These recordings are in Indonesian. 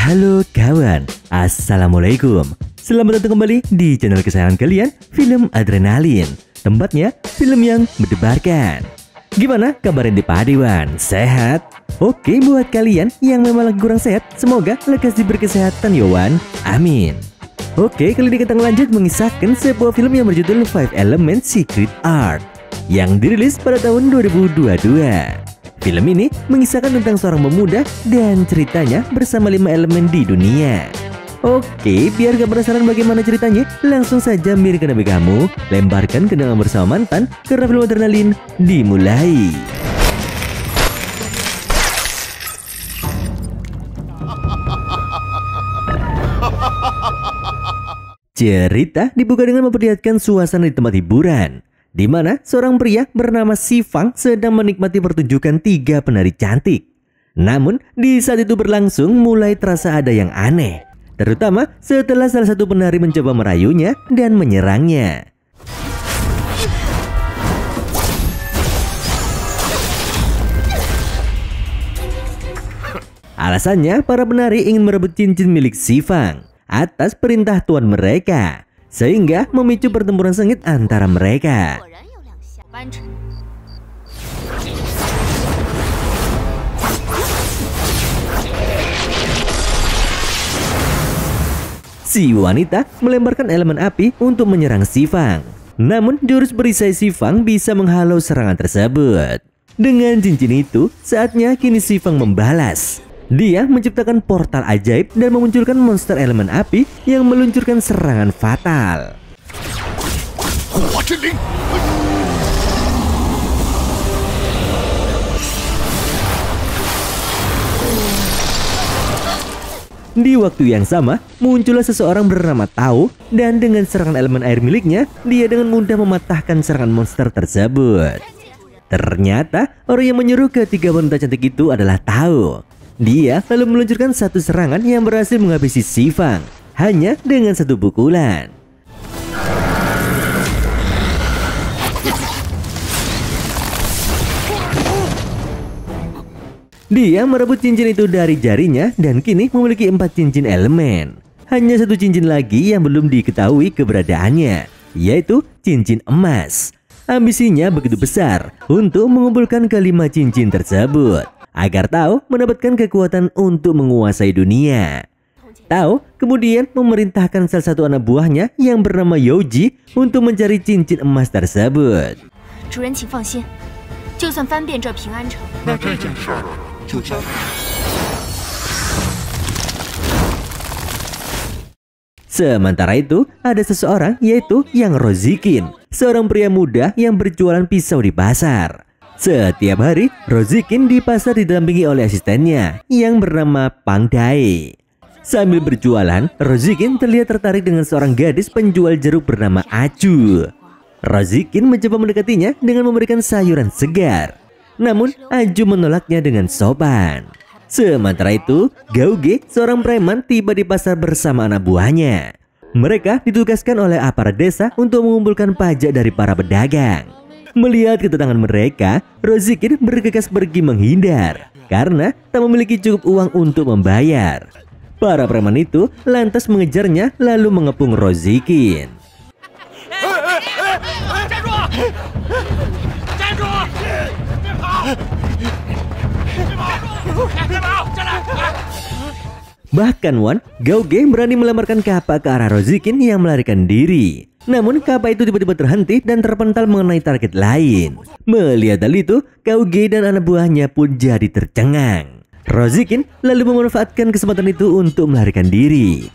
Halo kawan, Assalamualaikum. Selamat datang kembali di channel kesayangan kalian, Film Adrenalin. Tempatnya film yang mendebarkan. Gimana kabarnya di Padewan? Sehat? Oke, buat kalian yang memang lagi kurang sehat, semoga lekas diberi kesehatan Yowan. Amin. Oke, kali ini kita lanjut mengisahkan sebuah film yang berjudul Five Elements Secret Art yang dirilis pada tahun 2022. Film ini mengisahkan tentang seorang pemuda dan ceritanya bersama 5 elemen di dunia. Oke, biar gak penasaran bagaimana ceritanya, langsung saja miringkan HP kamu, lemparkan kenangan bersama mantan, karena film Adrenalin dimulai. Cerita dibuka dengan memperlihatkan suasana di tempat hiburan, di mana seorang pria bernama Si Fang sedang menikmati pertunjukan 3 penari cantik. Namun, di saat itu berlangsung mulai terasa ada yang aneh, terutama setelah salah satu penari mencoba merayunya dan menyerangnya. Alasannya, para penari ingin merebut cincin milik Si Fang atas perintah tuan mereka, sehingga memicu pertempuran sengit antara mereka. Si wanita melemparkan elemen api untuk menyerang Si Fang. Namun jurus perisai Si Fang bisa menghalau serangan tersebut. Dengan cincin itu, saatnya kini Si Fang membalas. Dia menciptakan portal ajaib dan memunculkan monster elemen api yang meluncurkan serangan fatal. Di waktu yang sama, muncullah seseorang bernama Tao dan dengan serangan elemen air miliknya, dia dengan mudah mematahkan serangan monster tersebut. Ternyata, orang yang menyuruh ketiga wanita cantik itu adalah Tao. Dia lalu meluncurkan satu serangan yang berhasil menghabisi Si Fang hanya dengan satu pukulan. Dia merebut cincin itu dari jarinya dan kini memiliki 4 cincin elemen. Hanya satu cincin lagi yang belum diketahui keberadaannya, yaitu cincin emas. Ambisinya begitu besar untuk mengumpulkan kelima cincin tersebut, agar Tao mendapatkan kekuatan untuk menguasai dunia. Tao kemudian memerintahkan salah satu anak buahnya yang bernama Yoji untuk mencari cincin emas tersebut. Sementara itu, ada seseorang yaitu Yang Rozikin, seorang pria muda yang berjualan pisau di pasar. Setiap hari, Rozikin di pasar didampingi oleh asistennya yang bernama Pang Dae. Sambil berjualan, Rozikin terlihat tertarik dengan seorang gadis penjual jeruk bernama Aju. Rozikin mencoba mendekatinya dengan memberikan sayuran segar. Namun, Aju menolaknya dengan sopan. Sementara itu, Gauge, seorang preman, tiba di pasar bersama anak buahnya. Mereka ditugaskan oleh aparat desa untuk mengumpulkan pajak dari para pedagang. Melihat kedatangan mereka, Rozikin bergegas pergi menghindar karena tak memiliki cukup uang untuk membayar. Para preman itu lantas mengejarnya lalu mengepung Rozikin. Bahkan Wan, Gauge berani melemparkan kapak ke arah Rozikin yang melarikan diri. Namun kapal itu tiba-tiba terhenti dan terpental mengenai target lain. Melihat hal itu, Gauge dan anak buahnya pun jadi tercengang. Rozikin lalu memanfaatkan kesempatan itu untuk melarikan diri.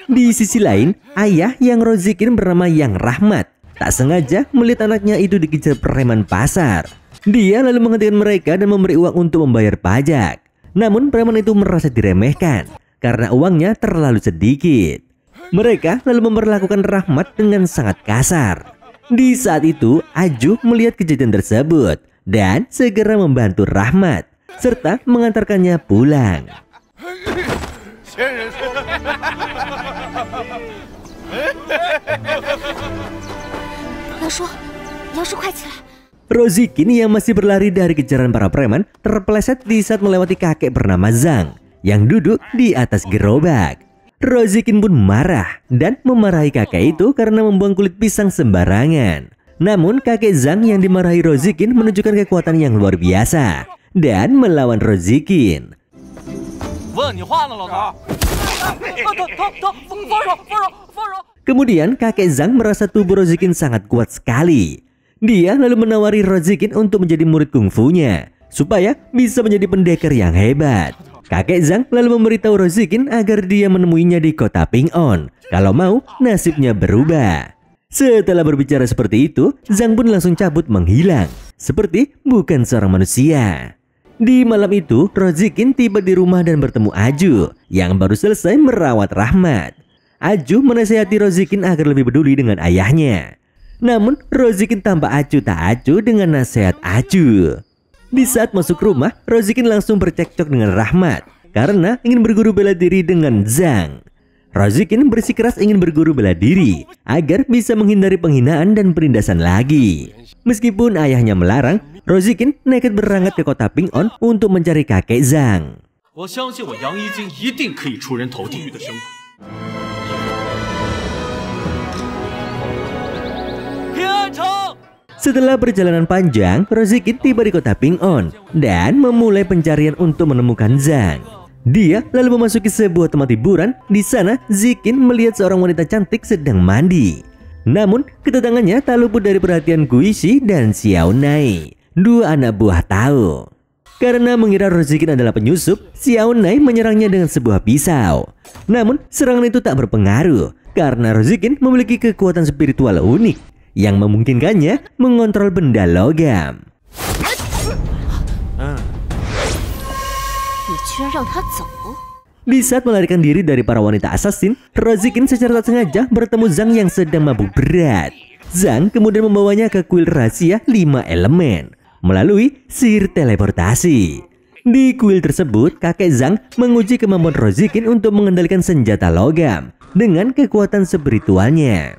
Di sisi lain, ayah Yang Rozikin bernama Yang Rahmat tak sengaja melihat anaknya itu dikejar preman pasar. Dia lalu menghentikan mereka dan memberi uang untuk membayar pajak. Namun preman itu merasa diremehkan karena uangnya terlalu sedikit. Mereka lalu memperlakukan Rahmat dengan sangat kasar. Di saat itu, Aju melihat kejadian tersebut dan segera membantu Rahmat serta mengantarkannya pulang. Rozikin yang masih berlari dari kejaran para preman terpeleset di saat melewati kakek bernama Zhang yang duduk di atas gerobak. Rozikin pun marah dan memarahi kakek itu karena membuang kulit pisang sembarangan. Namun kakek Zhang yang dimarahi Rozikin menunjukkan kekuatan yang luar biasa dan melawan Rozikin. Kemudian kakek Zhang merasa tubuh Rozikin sangat kuat sekali. Dia lalu menawari Rozikin untuk menjadi murid kungfunya supaya bisa menjadi pendekar yang hebat. Kakek Zhang lalu memberitahu Rozikin agar dia menemuinya di kota Ping-On kalau mau nasibnya berubah. Setelah berbicara seperti itu, Zhang pun langsung cabut menghilang seperti bukan seorang manusia. Di malam itu, Rozikin tiba di rumah dan bertemu Aju yang baru selesai merawat Rahmat. Aju menasihati Rozikin agar lebih peduli dengan ayahnya. Namun Rozikin tampak acuh tak acuh dengan nasihat Aju. Di saat masuk rumah, Rozikin langsung bercekcok dengan Rahmat karena ingin berguru bela diri dengan Zhang. Rozikin bersikeras ingin berguru bela diri agar bisa menghindari penghinaan dan penindasan lagi. Meskipun ayahnya melarang, Rozikin nekat berangkat ke kota Ping-On untuk mencari kakek Zhang. Setelah perjalanan panjang, Rozikin tiba di kota Ping-On dan memulai pencarian untuk menemukan Zhang. Dia lalu memasuki sebuah tempat hiburan. Di sana, Zikin melihat seorang wanita cantik sedang mandi. Namun, kedatangannya tak luput dari perhatian Guishi dan Xiao Nai, dua anak buah Tao. Karena mengira Rozikin adalah penyusup, Xiao Nai menyerangnya dengan sebuah pisau. Namun, serangan itu tak berpengaruh karena Rozikin memiliki kekuatan spiritual unik yang memungkinkannya mengontrol benda logam. Di saat melarikan diri dari para wanita assassin, Rozikin secara tak sengaja bertemu Zhang yang sedang mabuk berat. Zhang kemudian membawanya ke kuil rahasia 5 elemen melalui sihir teleportasi. Di kuil tersebut, kakek Zhang menguji kemampuan Rozikin untuk mengendalikan senjata logam dengan kekuatan spiritualnya.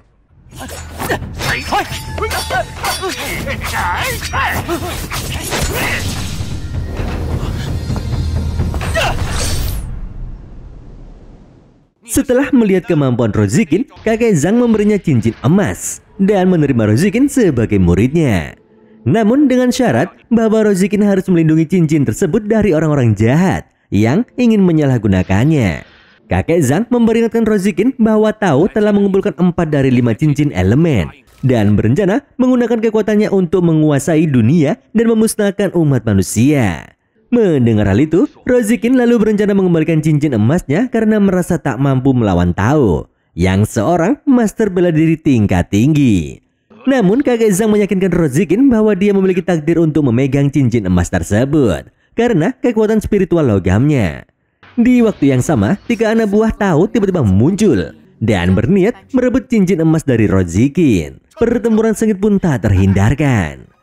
Setelah melihat kemampuan Rozikin, kakek Zhang memberinya cincin emas dan menerima Rozikin sebagai muridnya. Namun dengan syarat bahwa Rozikin harus melindungi cincin tersebut dari orang-orang jahat yang ingin menyalahgunakannya. Kakek Zhang memperingatkan Rozikin bahwa Tao telah mengumpulkan 4 dari 5 cincin elemen dan berencana menggunakan kekuatannya untuk menguasai dunia dan memusnahkan umat manusia. Mendengar hal itu, Rozikin lalu berencana mengembalikan cincin emasnya karena merasa tak mampu melawan Tao yang seorang master bela diri tingkat tinggi. Namun kakek Zhang meyakinkan Rozikin bahwa dia memiliki takdir untuk memegang cincin emas tersebut karena kekuatan spiritual logamnya. Di waktu yang sama, 3 anak buah Tao tiba-tiba muncul dan berniat merebut cincin emas dari Rozikin. Pertempuran sengit pun tak terhindarkan.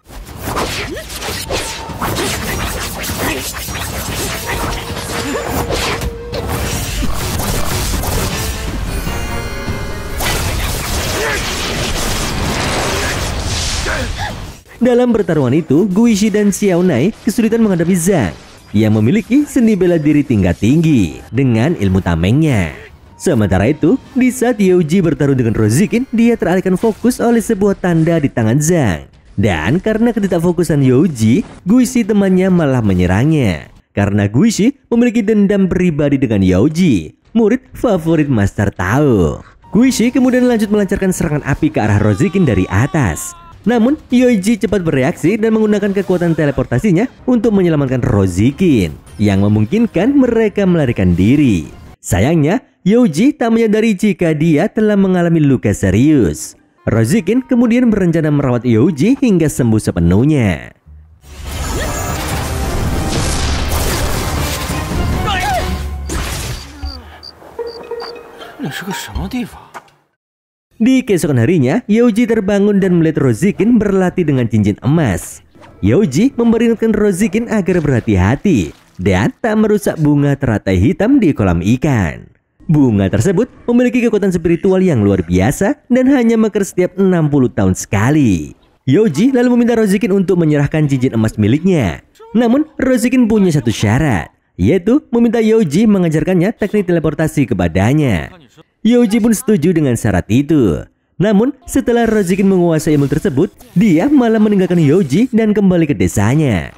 Dalam pertarungan itu, Guishi dan Xiao Nai kesulitan menghadapi Zhang yang memiliki seni bela diri tingkat tinggi dengan ilmu tamengnya. Sementara itu, di saat Youji bertarung dengan Rozikin, dia teralihkan fokus oleh sebuah tanda di tangan Zhang. Dan karena ketidakfokusan Youji, Guishi temannya malah menyerangnya. Karena Guishi memiliki dendam pribadi dengan Youji, murid favorit Master Tao. Guishi kemudian lanjut melancarkan serangan api ke arah Rozikin dari atas. Namun, Youji cepat bereaksi dan menggunakan kekuatan teleportasinya untuk menyelamatkan Rozikin, yang memungkinkan mereka melarikan diri. Sayangnya, Youji tak menyadari jika dia telah mengalami luka serius. Rozikin kemudian berencana merawat Youji hingga sembuh sepenuhnya. Di keesokan harinya, Youji terbangun dan melihat Rozikin berlatih dengan cincin emas. Youji memperingatkan Rozikin agar berhati-hati dan tak merusak bunga teratai hitam di kolam ikan. Bunga tersebut memiliki kekuatan spiritual yang luar biasa dan hanya mekar setiap 60 tahun sekali. Yoji lalu meminta Rozikin untuk menyerahkan cincin emas miliknya. Namun Rozikin punya satu syarat, yaitu meminta Yoji mengajarkannya teknik teleportasi kepadanya. Yoji pun setuju dengan syarat itu. Namun setelah Rozikin menguasai ilmu tersebut, dia malah meninggalkan Yoji dan kembali ke desanya.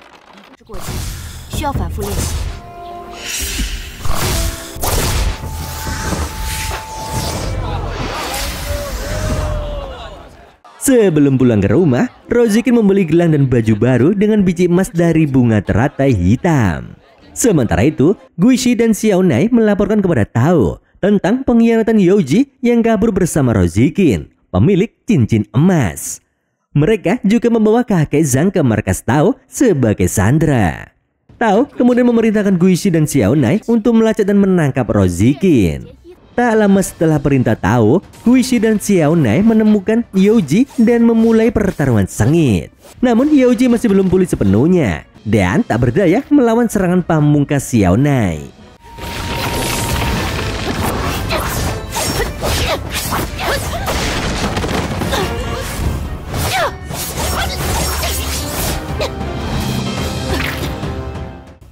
Sebelum pulang ke rumah, Rozikin membeli gelang dan baju baru dengan biji emas dari bunga teratai hitam. Sementara itu, Guishi dan Xiaonai melaporkan kepada Tao tentang pengkhianatan Yoji yang kabur bersama Rozikin, pemilik cincin emas. Mereka juga membawa kakek Zhang ke markas Tao sebagai sandera. Tao kemudian memerintahkan Guishi dan Xiaonai untuk melacak dan menangkap Rozikin. Tak lama setelah perintah Tao, Guishi dan Xiaonai menemukan Yoji dan memulai pertarungan sengit. Namun Yoji masih belum pulih sepenuhnya dan tak berdaya melawan serangan pamungkas Xiaonai.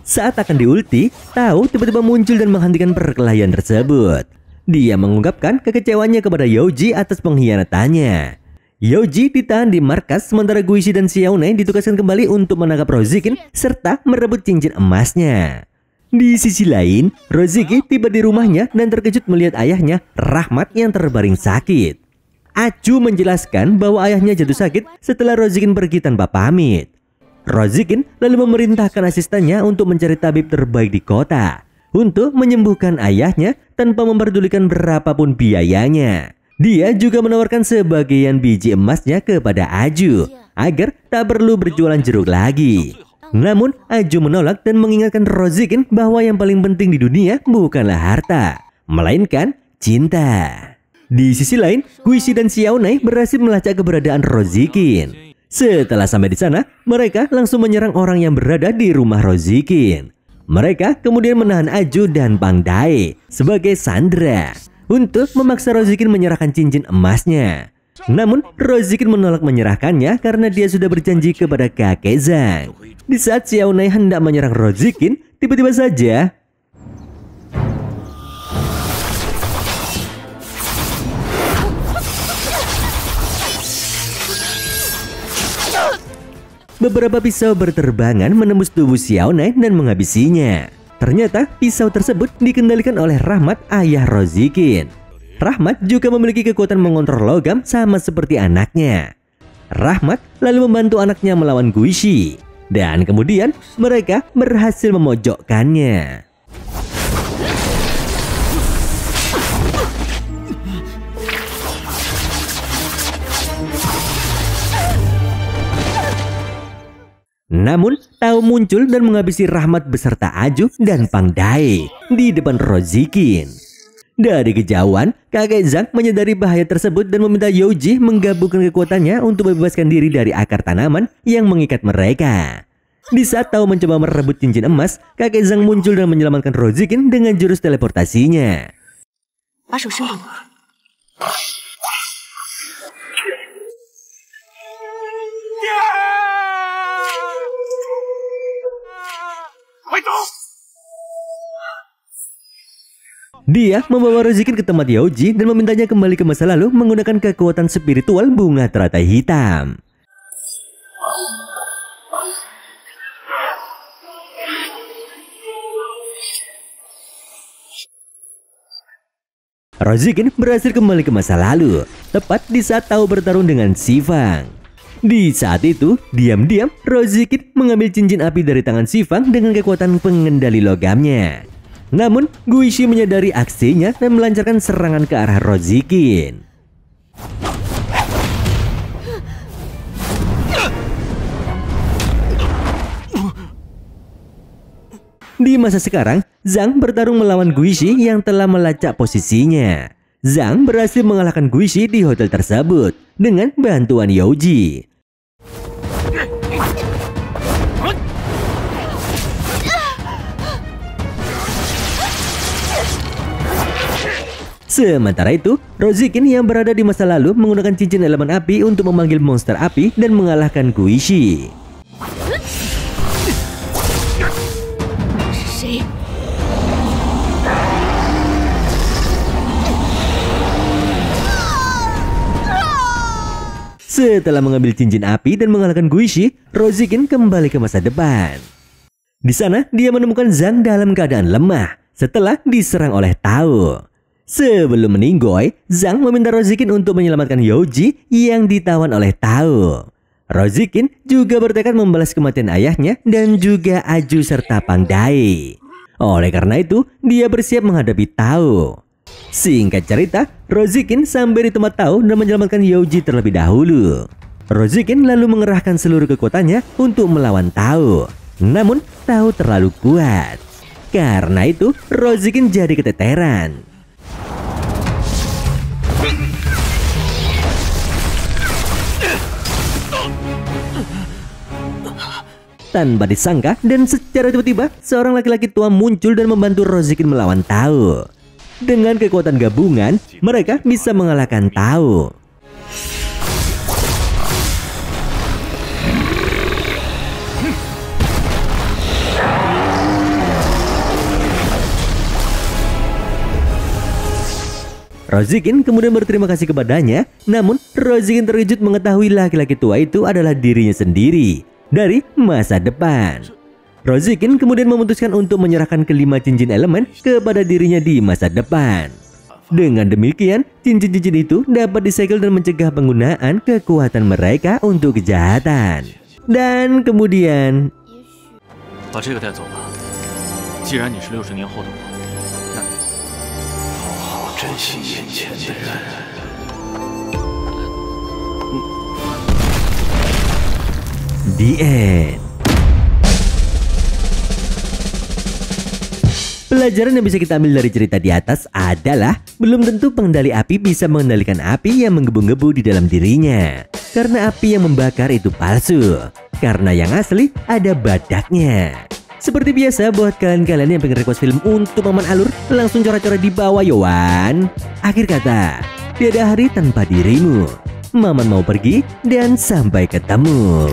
Saat akan diulti, Tao tiba-tiba muncul dan menghentikan perkelahian tersebut. Dia mengungkapkan kekecewaannya kepada Yoji atas pengkhianatannya. Yoji ditahan di markas sementara Guishi dan Xiaonai ditugaskan kembali untuk menangkap Rozikin serta merebut cincin emasnya. Di sisi lain, Rozikin tiba di rumahnya dan terkejut melihat ayahnya, Rahmat, yang terbaring sakit. Acu menjelaskan bahwa ayahnya jatuh sakit setelah Rozikin pergi tanpa pamit. Rozikin lalu memerintahkan asistennya untuk mencari tabib terbaik di kota untuk menyembuhkan ayahnya tanpa memperdulikan berapapun biayanya. Dia juga menawarkan sebagian biji emasnya kepada Aju agar tak perlu berjualan jeruk lagi. Namun Aju menolak dan mengingatkan Rozikin bahwa yang paling penting di dunia bukanlah harta, melainkan cinta. Di sisi lain, Guishi dan Xiaonai berhasil melacak keberadaan Rozikin. Setelah sampai di sana, mereka langsung menyerang orang yang berada di rumah Rozikin. Mereka kemudian menahan Aju dan Pang Dae sebagai sandera untuk memaksa Rozikin menyerahkan cincin emasnya. Namun Rozikin menolak menyerahkannya karena dia sudah berjanji kepada kakek Zhang. Di saat Xiaonai hendak menyerang Rozikin, tiba-tiba saja beberapa pisau berterbangan menembus tubuh Xiaonai dan menghabisinya. Ternyata pisau tersebut dikendalikan oleh Rahmat, ayah Rozikin. Rahmat juga memiliki kekuatan mengontrol logam sama seperti anaknya. Rahmat lalu membantu anaknya melawan Guishi. Dan kemudian mereka berhasil memojokkannya. Namun Tao muncul dan menghabisi Rahmat beserta Aju dan Pang Dae di depan Rozikin. Dari kejauhan, kakek Zhang menyadari bahaya tersebut dan meminta Yoji menggabungkan kekuatannya untuk membebaskan diri dari akar tanaman yang mengikat mereka. Di saat Tao mencoba merebut cincin emas, kakek Zhang muncul dan menyelamatkan Rozikin dengan jurus teleportasinya. Dia membawa Rozikin ke tempat Yoji dan memintanya kembali ke masa lalu menggunakan kekuatan spiritual bunga teratai hitam. Rozikin berhasil kembali ke masa lalu, tepat di saat Tao bertarung dengan Xifang. Di saat itu, diam-diam Rozikin mengambil cincin api dari tangan Xifang dengan kekuatan pengendali logamnya. Namun, Guishi menyadari aksinya dan melancarkan serangan ke arah Rozikin. Di masa sekarang, Zhang bertarung melawan Guishi yang telah melacak posisinya. Zhang berhasil mengalahkan Guishi di hotel tersebut dengan bantuan Yoji. Sementara itu, Rozikin yang berada di masa lalu menggunakan cincin elemen api untuk memanggil monster api dan mengalahkan Guishi. Setelah mengambil cincin api dan mengalahkan Guishi, Rozikin kembali ke masa depan. Di sana, dia menemukan Zhang dalam keadaan lemah setelah diserang oleh Tao. Sebelum meninggoy, Zhang meminta Rozikin untuk menyelamatkan Youji yang ditawan oleh Tao. Rozikin juga bertekad membalas kematian ayahnya dan juga Aju serta Pang Dai. Oleh karena itu, dia bersiap menghadapi Tao. Singkat cerita, Rozikin sampai di tempat Tao dan menyelamatkan Youji terlebih dahulu. Rozikin lalu mengerahkan seluruh kekuatannya untuk melawan Tao. Namun, Tao terlalu kuat. Karena itu, Rozikin jadi keteteran. Tanpa disangka dan secara tiba-tiba, seorang laki-laki tua muncul dan membantu Rozikin melawan Tao. Dengan kekuatan gabungan, mereka bisa mengalahkan Tao. Rozikin kemudian berterima kasih kepadanya, namun Rozikin terkejut mengetahui laki-laki tua itu adalah dirinya sendiri dari masa depan. Rozikin kemudian memutuskan untuk menyerahkan kelima cincin elemen kepada dirinya di masa depan. Dengan demikian, cincin-cincin itu dapat disegel dan mencegah penggunaan kekuatan mereka untuk kejahatan. Dan kemudian... The end. Pelajaran yang bisa kita ambil dari cerita di atas adalah belum tentu pengendali api bisa mengendalikan api yang menggebu-gebu di dalam dirinya. Karena api yang membakar itu palsu. Karena yang asli ada badaknya. Seperti biasa buat kalian-kalian yang pengen request film untuk Maman Alur, langsung coret-coret di bawah Yowan. Akhir kata, tiada hari tanpa dirimu. Maman mau pergi dan sampai ketemu.